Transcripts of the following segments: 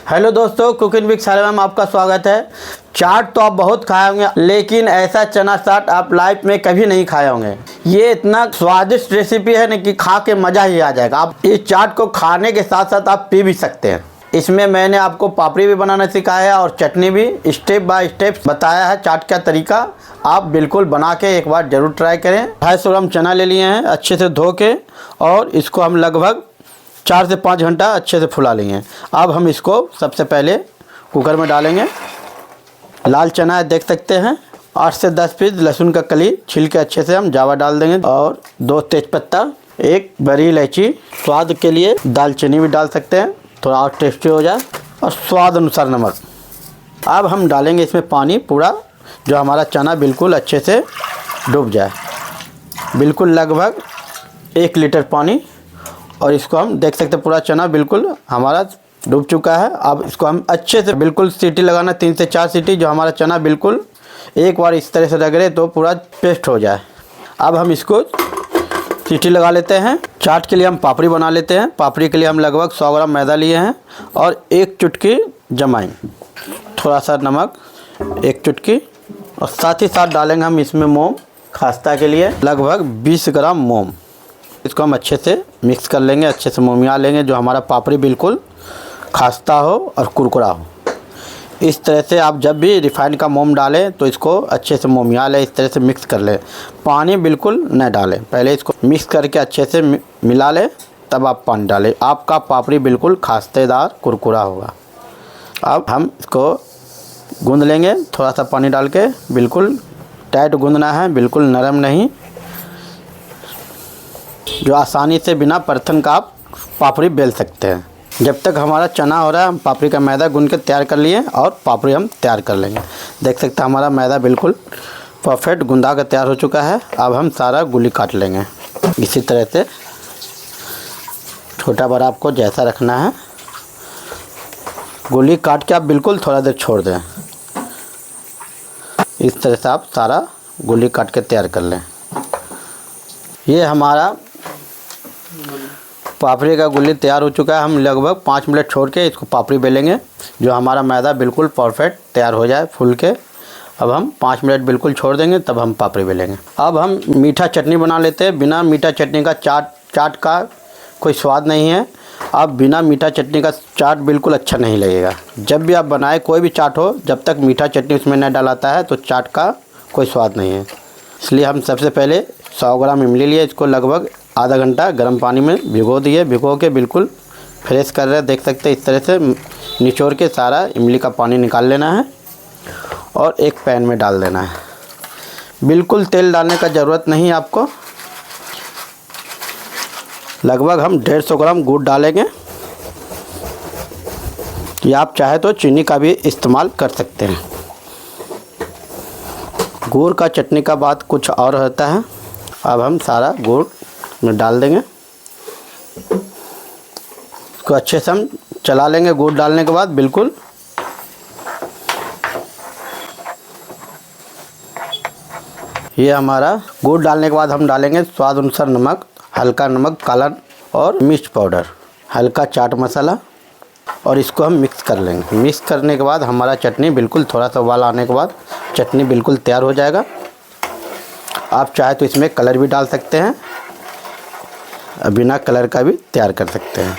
Hello दोस्तों, cooking with सालेमा में आपका स्वागत है। चाट तो आप बहुत खाए होंगे, लेकिन ऐसा चना चाट आप लाइफ में कभी नहीं खाए होंगे। ये इतना स्वादिष्ट रेसिपी है ना कि खा के मज़ा ही आ जाएगा। आप इस चाट को खाने के साथ साथ आप पी भी सकते हैं। इसमें मैंने आपको पापड़ी भी बनाना सिखाया है और चटनी भी स्टेप बाय स्टेप बताया है। चाट का तरीका आप बिल्कुल बना के एक बार ज़रूर ट्राई करें। 250 ग्राम चना ले लिए हैं अच्छे से धो के, और इसको हम लगभग 4 से 5 घंटा अच्छे से फुला लेंगे। अब हम इसको सबसे पहले कुकर में डालेंगे। लाल चना है, देख सकते हैं। 8 से 10 पीस लहसुन का कली छील के अच्छे से हम जावा डाल देंगे, और 2 तेज़पत्ता, 1 बड़ी इलायची, स्वाद के लिए दालचीनी भी डाल सकते हैं थोड़ा और टेस्टी हो जाए, और स्वाद अनुसार नमक। अब हम डालेंगे इसमें पानी पूरा, जो हमारा चना बिल्कुल अच्छे से डूब जाए, बिल्कुल लगभग 1 लीटर पानी। और इसको हम देख सकते हैं पूरा चना बिल्कुल हमारा डूब चुका है। अब इसको हम अच्छे से बिल्कुल सीटी लगाना, 3 से 4 सीटी, जो हमारा चना बिल्कुल एक बार इस तरह से रगड़े तो पूरा पेस्ट हो जाए। अब हम इसको सीटी लगा लेते हैं। चाट के लिए हम पापड़ी बना लेते हैं। पापड़ी के लिए हम लगभग 100 ग्राम मैदा लिए हैं और 1 चुटकी जमाइन, थोड़ा सा नमक 1 चुटकी, और साथ ही साथ डालेंगे हम इसमें मोम, खास्ता के लिए लगभग 20 ग्राम मोम। इसको हम अच्छे से मिक्स कर लेंगे, अच्छे से मोमिया लेंगे, जो हमारा पापड़ी बिल्कुल खास्ता हो और कुरकुरा हो। इस तरह से आप जब भी रिफाइंड का मोम डालें तो इसको अच्छे से मोमिया लें, इस तरह से मिक्स कर लें। पानी बिल्कुल न डालें, पहले इसको मिक्स करके अच्छे से मिला लें, तब आप पानी डालें। आपका पापड़ी बिल्कुल खास्तेदार कुरकुरा होगा। अब हम इसको गूंद लेंगे, थोड़ा सा पानी डाल के। बिल्कुल टाइट गूंदना है, बिल्कुल नरम नहीं, जो आसानी से बिना परथन का आप पापड़ी बेल सकते हैं। जब तक हमारा चना हो रहा है, हम पापड़ी का मैदा गूंद के तैयार कर लिए, और पापड़ी हम तैयार कर लेंगे। देख सकते हैं हमारा मैदा बिल्कुल परफेक्ट गुंदा कर तैयार हो चुका है। अब हम सारा गोली काट लेंगे इसी तरह से, छोटा बड़ा आपको जैसा रखना है। गोली काट के आप बिल्कुल थोड़ा देर छोड़ दें। इस तरह से आप सारा गोली काट के तैयार कर लें। ये हमारा पापड़ी का गुल्ली तैयार हो चुका है। हम लगभग 5 मिनट छोड़ के इसको पापड़ी बेलेंगे, जो हमारा मैदा बिल्कुल परफेक्ट तैयार हो जाए फूल के। अब हम 5 मिनट बिल्कुल छोड़ देंगे, तब हम पापड़ी बेलेंगे। अब हम मीठा चटनी बना लेते हैं। बिना मीठा चटनी का चाट का कोई स्वाद नहीं है। अब बिना मीठा चटनी का चाट बिल्कुल अच्छा नहीं लगेगा। जब भी आप बनाए कोई भी चाट हो, जब तक मीठा चटनी उसमें न डालाता है तो चाट का कोई स्वाद नहीं है। इसलिए हम सबसे पहले 100 ग्राम इमली लिए, इसको लगभग आधा घंटा गर्म पानी में भिगो दिए। भिगो के बिल्कुल फ्रेश कर रहे, देख सकते हैं। इस तरह से निचोड़ के सारा इमली का पानी निकाल लेना है, और एक पैन में डाल देना है। बिल्कुल तेल डालने का ज़रूरत नहीं आपको। लगभग हम 150 ग्राम गुड़ डालेंगे, या आप चाहे तो चीनी का भी इस्तेमाल कर सकते हैं। गुड़ का चटनी का बात कुछ और होता है। अब हम सारा गुड़ में डाल देंगे, इसको अच्छे से हम चला लेंगे। गुड़ डालने के बाद बिल्कुल ये हमारा गुड़ डालने के बाद हम डालेंगे स्वाद अनुसार नमक, हल्का नमक, काला और मिर्च पाउडर, हल्का चाट मसाला, और इसको हम मिक्स कर लेंगे। मिक्स करने के बाद हमारा चटनी बिल्कुल थोड़ा सा उबाल आने के बाद चटनी बिल्कुल तैयार हो जाएगा। आप चाहे तो इसमें कलर भी डाल सकते हैं, बिना कलर का भी तैयार कर सकते हैं।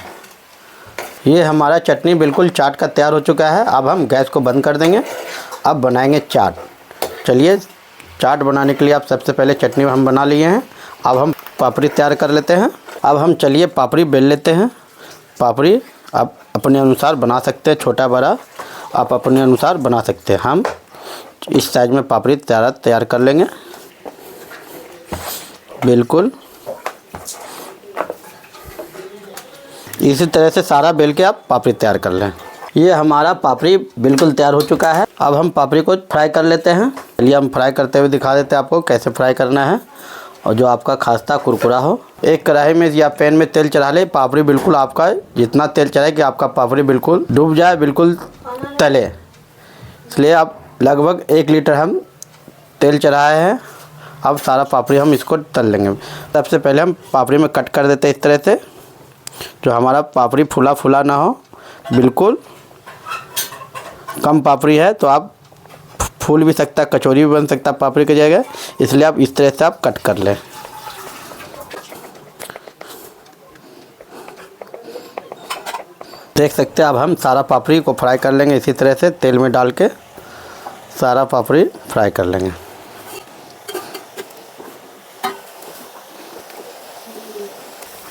ये हमारा चटनी बिल्कुल चाट का तैयार हो चुका है। अब हम गैस को बंद कर देंगे। अब बनाएंगे चाट। चलिए, चाट बनाने के लिए आप सबसे पहले चटनी हम बना लिए हैं। अब हम पापड़ी तैयार कर लेते हैं। अब हम चलिए पापड़ी बेल लेते हैं। पापड़ी आप अपने अनुसार बना सकते हैं, छोटा बड़ा आप अपने अनुसार बना सकते हैं। हम इस साइज में पापड़ी तैयार कर लेंगे। बिल्कुल इसी तरह से सारा बेल के आप पापड़ी तैयार कर लें। ये हमारा पापड़ी बिल्कुल तैयार हो चुका है। अब हम पापड़ी को फ्राई कर लेते हैं। चलिए हम फ्राई करते हुए दिखा देते हैं आपको कैसे फ्राई करना है, और जो आपका खास्ता कुरकुरा हो। एक कढ़ाई में या पैन में तेल चढ़ा ले। पापड़ी बिल्कुल आपका जितना तेल चढ़ाए कि आपका पापड़ी बिल्कुल डूब जाए, बिल्कुल तले। इसलिए आप लगभग 1 लीटर हम तेल चढ़ाए हैं। अब सारा पापड़ी हम इसको तल लेंगे। सबसे पहले हम पापड़ी में कट कर देते हैं इस तरह से, जो हमारा पापड़ी फूला फूला ना हो, बिल्कुल कम पापड़ी है तो आप फूल भी सकता है, कचौरी भी बन सकता है पापड़ी की जगह, इसलिए आप इस तरह से आप कट कर लें। देख सकते हैं अब हम सारा पापड़ी को फ्राई कर लेंगे इसी तरह से तेल में डाल के सारा पापड़ी फ्राई कर लेंगे।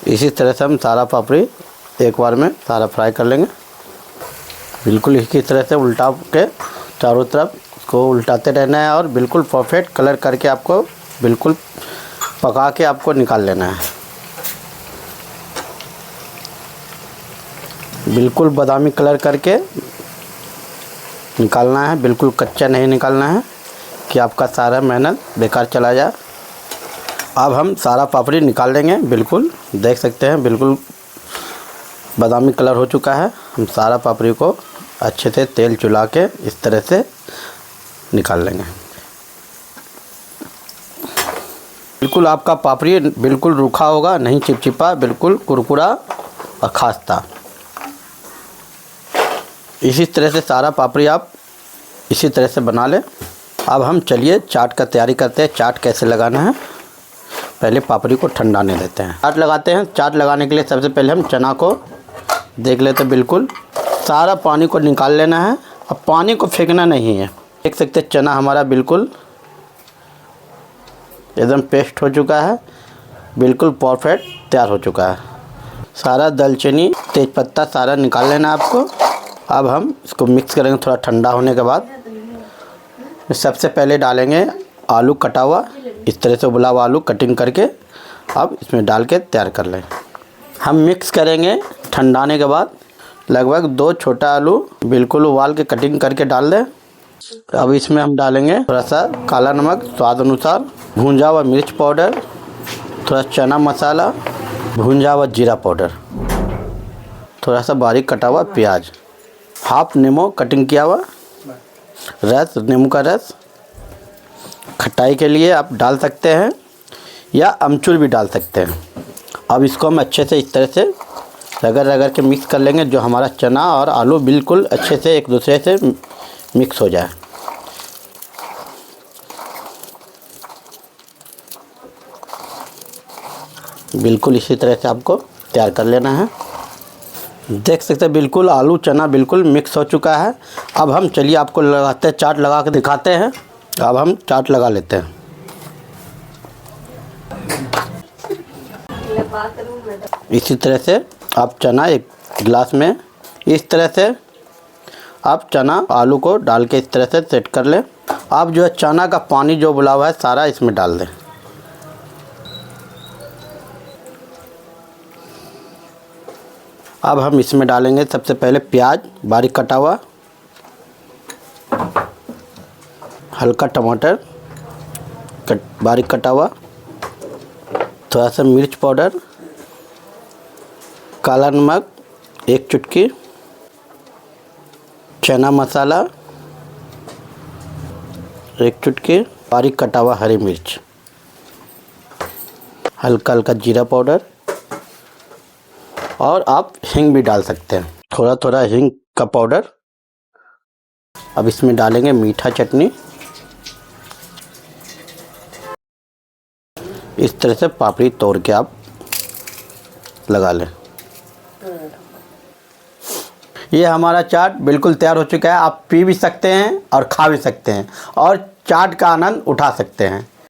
इसी तरह से हम सारा पापड़ी एक बार में सारा फ्राई कर लेंगे। बिल्कुल इसी तरह से उल्टा के चारों तरफ इसको उल्टाते रहना है और बिल्कुल परफेक्ट कलर करके आपको बिल्कुल पका के आपको निकाल लेना है। बिल्कुल बादामी कलर करके निकालना है, बिल्कुल कच्चा नहीं निकालना है कि आपका सारा मेहनत बेकार चला जाए। अब हम सारा पापड़ी निकाल लेंगे। बिल्कुल देख सकते हैं बिल्कुल बादामी कलर हो चुका है। हम सारा पापड़ी को अच्छे से तेल चुला के इस तरह से निकाल लेंगे। बिल्कुल आपका पापड़ी बिल्कुल रूखा होगा, नहीं चिपचिपा, बिल्कुल कुरकुरा और खास्ता। इसी तरह से सारा पापड़ी आप इसी तरह से बना लें। अब हम चलिए चाट का तैयारी करते हैं। चाट कैसे लगाना है, पहले पापड़ी को ठंडाने देते हैं। चाट लगाते हैं। चाट लगाने के लिए सबसे पहले हम चना को देख लेते हैं। बिल्कुल सारा पानी को निकाल लेना है। अब पानी को फेंकना नहीं है। देख सकते हैं चना हमारा बिल्कुल एकदम पेस्ट हो चुका है, बिल्कुल परफेक्ट तैयार हो चुका है। सारा दालचीनी तेज़पत्ता सारा निकाल लेना है आपको। अब हम इसको मिक्स करेंगे थोड़ा ठंडा होने के बाद। सबसे पहले डालेंगे आलू कटा हुआ, इस तरह से उबला हुआ आलू कटिंग करके अब इसमें डाल के तैयार कर लें। हम मिक्स करेंगे ठंडाने के बाद। लगभग 2 छोटा आलू बिल्कुल उबाल के कटिंग करके डाल दें। अब इसमें हम डालेंगे थोड़ा सा काला नमक स्वाद अनुसार, भुंजा हुआ मिर्च पाउडर, थोड़ा चना मसाला, भुंजा हुआ जीरा पाउडर, थोड़ा सा बारीक कटा हुआ प्याज, हाफ नींबू कटिंग किया हुआ रस, नींबू का रस। खटाई के लिए आप डाल सकते हैं या अमचूर भी डाल सकते हैं। अब इसको हम अच्छे से इस तरह से रगड़ रगड़ के मिक्स कर लेंगे, जो हमारा चना और आलू बिल्कुल अच्छे से एक दूसरे से मिक्स हो जाए। बिल्कुल इसी तरह से आपको तैयार कर लेना है। देख सकते हैं बिल्कुल आलू चना बिल्कुल मिक्स हो चुका है। अब हम चलिए आपको लगाते हैं, चाट लगा के दिखाते हैं। अब हम चाट लगा लेते हैं। इसी तरह से आप चना एक गिलास में इस तरह से आप चना आलू को डाल के इस तरह से सेट कर लें। आप जो है चना का पानी जो उबला हुआ है सारा इसमें डाल दें। अब हम इसमें डालेंगे सबसे पहले प्याज बारीक कटा हुआ, हल्का टमाटर बारीक कटा हुआ, थोड़ा सा मिर्च पाउडर, काला नमक 1 चुटकी, चना मसाला 1 चुटकी, बारीक कटा हुआ हरी मिर्च, हल्का हल्का जीरा पाउडर और आप हींग भी डाल सकते हैं, थोड़ा थोड़ा हींग का पाउडर। अब इसमें डालेंगे मीठा चटनी। इस तरह से पापड़ी तोड़ के आप लगा लें। ये हमारा चाट बिल्कुल तैयार हो चुका है। आप पी भी सकते हैं और खा भी सकते हैं और चाट का आनंद उठा सकते हैं।